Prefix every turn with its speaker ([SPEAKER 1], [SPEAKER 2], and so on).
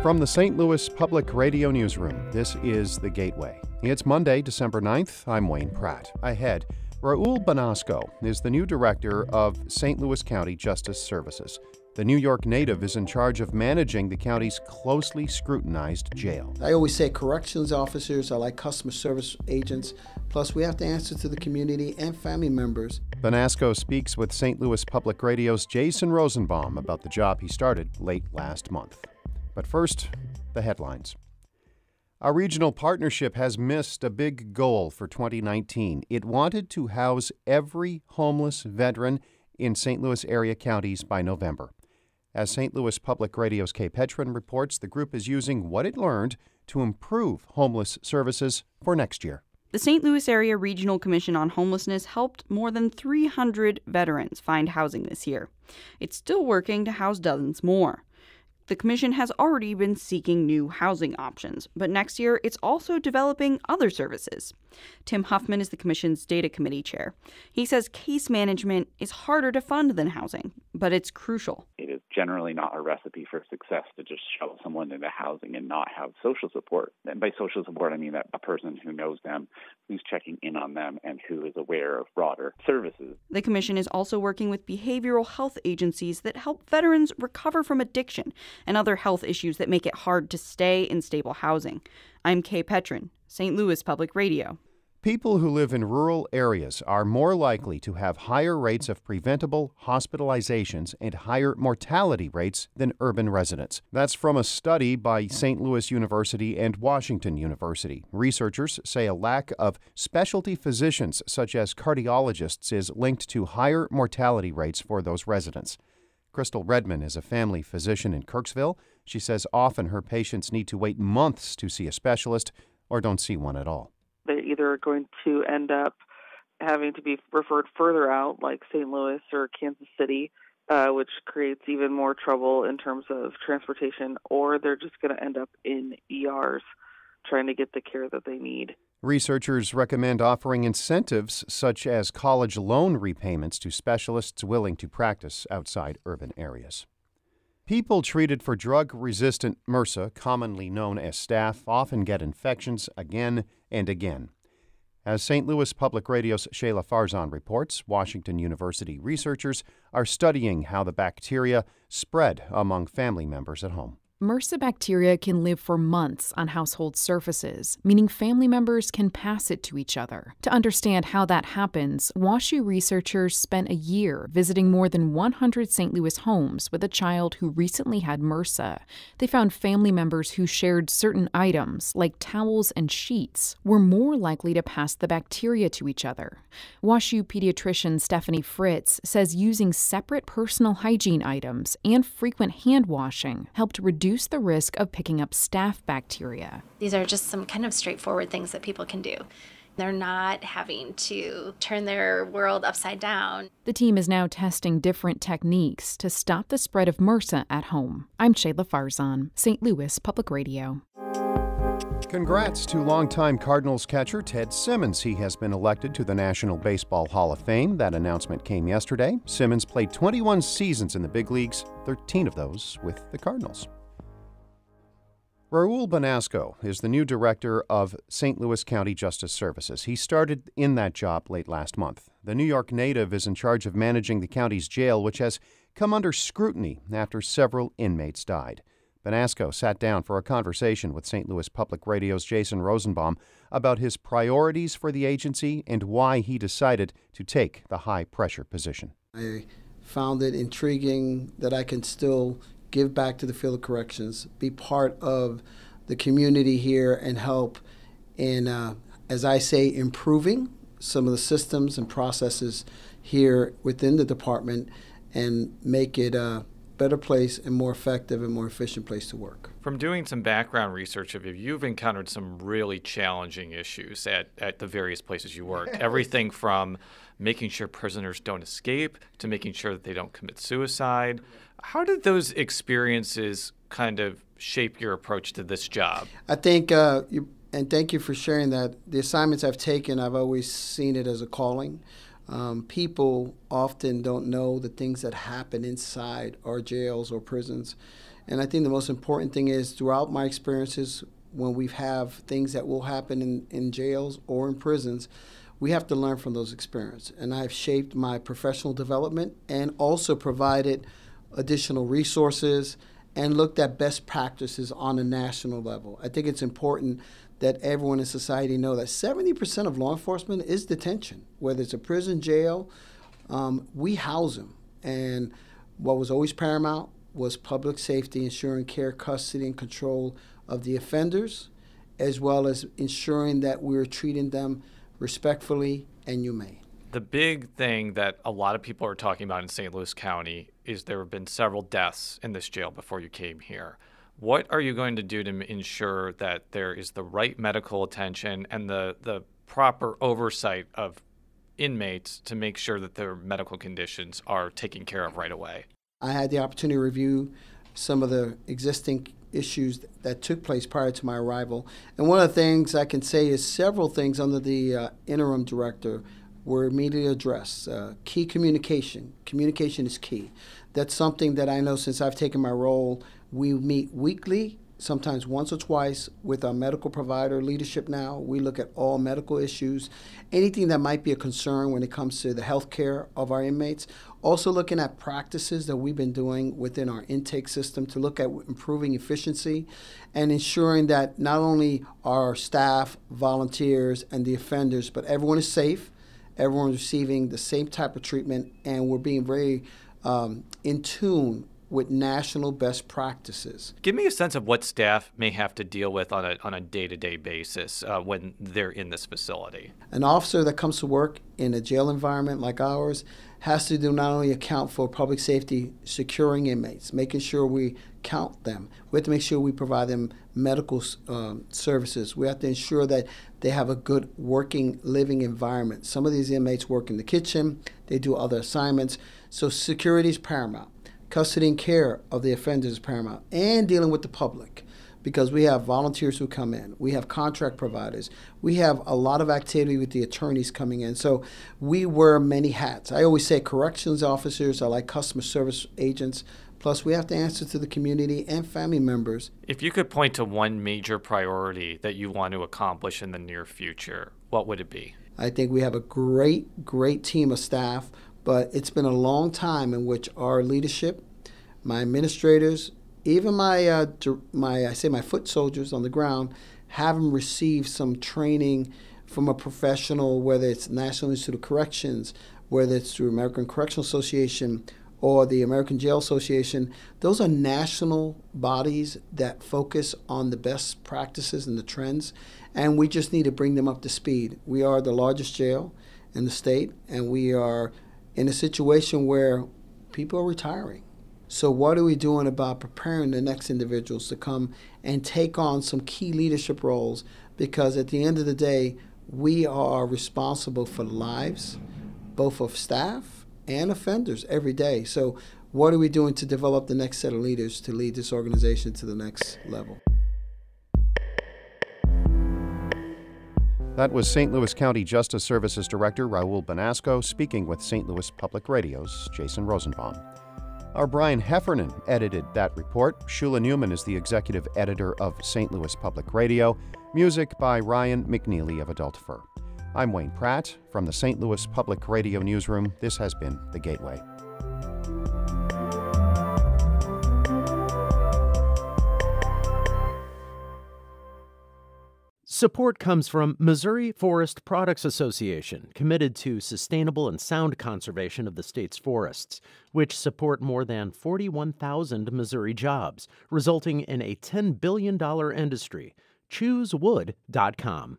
[SPEAKER 1] From the St. Louis Public Radio Newsroom, this is The Gateway. It's Monday, December 9th. I'm Wayne Pratt. Ahead, Raul Banasco is the new director of St. Louis County Justice Services. The New York native is in charge of managing the county's closely scrutinized jail.
[SPEAKER 2] I always say corrections officers are like customer service agents, plus we have to answer to the community and family members.
[SPEAKER 1] Banasco speaks with St. Louis Public Radio's Jason Rosenbaum about the job he started late last month. But first, the headlines. Our regional partnership has missed a big goal for 2019. It wanted to house every homeless veteran in St. Louis area counties by November. As St. Louis Public Radio's Kay Petrin reports, the group is using what it learned to improve homeless services for next year.
[SPEAKER 3] The St. Louis Area Regional Commission on Homelessness helped more than 300 veterans find housing this year. It's still working to house dozens more. The commission has already been seeking new housing options, but next year it's also developing other services. Tim Huffman is the commission's data committee chair. He says case management is harder to fund than housing, but it's crucial.
[SPEAKER 4] It is generally not a recipe for success to just shove someone into housing and not have social support. And by social support, I mean that a person who knows them, who's checking in on them, and who is aware of broader services.
[SPEAKER 3] The commission is also working with behavioral health agencies that help veterans recover from addiction and other health issues that make it hard to stay in stable housing. I'm Kay Petrin, St. Louis Public Radio.
[SPEAKER 1] People who live in rural areas are more likely to have higher rates of preventable hospitalizations and higher mortality rates than urban residents. That's from a study by St. Louis University and Washington University. Researchers say a lack of specialty physicians, such as cardiologists, is linked to higher mortality rates for those residents. Crystal Redman is a family physician in Kirksville. She says often her patients need to wait months to see a specialist or don't see one at all.
[SPEAKER 5] They're either going to end up having to be referred further out, like St. Louis or Kansas City, which creates even more trouble in terms of transportation, or they're just going to end up in ERs trying to get the care that they need.
[SPEAKER 1] Researchers recommend offering incentives such as college loan repayments to specialists willing to practice outside urban areas. People treated for drug-resistant MRSA, commonly known as staph, often get infections again and again. As St. Louis Public Radio's Shayla Farzan reports, Washington University researchers are studying how the bacteria spread among family members at home.
[SPEAKER 6] MRSA bacteria can live for months on household surfaces, meaning family members can pass it to each other. To understand how that happens, WashU researchers spent a year visiting more than 100 St. Louis homes with a child who recently had MRSA. They found family members who shared certain items, like towels and sheets, were more likely to pass the bacteria to each other. WashU pediatrician Stephanie Fritz says using separate personal hygiene items and frequent hand washing helped reduce the risk of picking up staph bacteria.
[SPEAKER 7] These are just some kind of straightforward things that people can do. They're not having to turn their world upside down.
[SPEAKER 6] The team is now testing different techniques to stop the spread of MRSA at home. I'm Shayla Farzan, St. Louis Public Radio.
[SPEAKER 1] Congrats to longtime Cardinals catcher Ted Simmons. He has been elected to the National Baseball Hall of Fame. That announcement came yesterday. Simmons played 21 seasons in the big leagues, 13 of those with the Cardinals. Raul Banasco is the new director of St. Louis County Justice Services. He started in that job late last month. The New York native is in charge of managing the county's jail, which has come under scrutiny after several inmates died. Banasco sat down for a conversation with St. Louis Public Radio's Jason Rosenbaum about his priorities for the agency and why he decided to take the high-pressure position.
[SPEAKER 2] I found it intriguing that I can still give back to the field of corrections, be part of the community here, and help in, as I say, improving some of the systems and processes here within the department and make it a better place and more effective and more efficient place to work.
[SPEAKER 8] From doing some background research of you, you've encountered some really challenging issues at the various places you work. Everything from making sure prisoners don't escape to making sure that they don't commit suicide. How did those experiences kind of shape your approach to this job?
[SPEAKER 2] I think, and thank you for sharing that, the assignments I've taken, I've always seen it as a calling. People often don't know the things that happen inside our jails or prisons. And I think the most important thing is, throughout my experiences, when we have things that will happen in jails or in prisons, we have to learn from those experiences. And I've shaped my professional development and also provided additional resources and looked at best practices on a national level. I think it's important that everyone in society know that 70% of law enforcement is detention. Whether it's a prison, jail, we house them. And what was always paramount was public safety, ensuring care, custody, and control of the offenders, as well as ensuring that we're treating them respectfully and humane.
[SPEAKER 8] The big thing that a lot of people are talking about in St. Louis County is there have been several deaths in this jail before you came here. What are you going to do to ensure that there is the right medical attention and the proper oversight of inmates to make sure that their medical conditions are taken care of right away?
[SPEAKER 2] I had the opportunity to review some of the existing issues that took place prior to my arrival. And one of the things I can say is several things under the interim director were immediately addressed. Key communication. Communication is key. That's something that I know since I've taken my role. We meet weekly, sometimes once or twice, with our medical provider leadership now. We look at all medical issues, anything that might be a concern when it comes to the health care of our inmates. Also looking at practices that we've been doing within our intake system to look at improving efficiency and ensuring that not only our staff, volunteers, and the offenders, but everyone is safe, everyone's receiving the same type of treatment, and we're being very in tune with national best practices.
[SPEAKER 8] Give me a sense of what staff may have to deal with on a day-to-day basis when they're in this facility.
[SPEAKER 2] An officer that comes to work in a jail environment like ours has to do not only account for public safety, securing inmates, making sure we count them. We have to make sure we provide them medical services. We have to ensure that they have a good working, living environment. Some of these inmates work in the kitchen, they do other assignments, so security is paramount. Custody and care of the offenders is paramount, and dealing with the public, because we have volunteers who come in, we have contract providers, we have a lot of activity with the attorneys coming in. So we wear many hats. I always say corrections officers are like customer service agents, plus we have to answer to the community and family members.
[SPEAKER 8] If you could point to one major priority that you want to accomplish in the near future, what would it be?
[SPEAKER 2] I think we have a great team of staff, but it's been a long time in which our leadership, my administrators, even my foot soldiers on the ground, haven't received some training from a professional, whether it's National Institute of Corrections, whether it's through American Correctional Association or the American Jail Association. Those are national bodies that focus on the best practices and the trends, and we just need to bring them up to speed. We are the largest jail in the state, and we are in a situation where people are retiring. So what are we doing about preparing the next individuals to come and take on some key leadership roles? Because at the end of the day, we are responsible for the lives, both of staff and offenders every day. So what are we doing to develop the next set of leaders to lead this organization to the next level?
[SPEAKER 1] That was St. Louis County Justice Services Director Raul Banasco speaking with St. Louis Public Radio's Jason Rosenbaum. Our Brian Heffernan edited that report. Shula Newman is the executive editor of St. Louis Public Radio. Music by Ryan McNeely of Adult Fur. I'm Wayne Pratt from the St. Louis Public Radio Newsroom. This has been The Gateway.
[SPEAKER 9] Support comes from Missouri Forest Products Association, committed to sustainable and sound conservation of the state's forests, which support more than 41,000 Missouri jobs, resulting in a $10 billion industry. ChooseWood.com.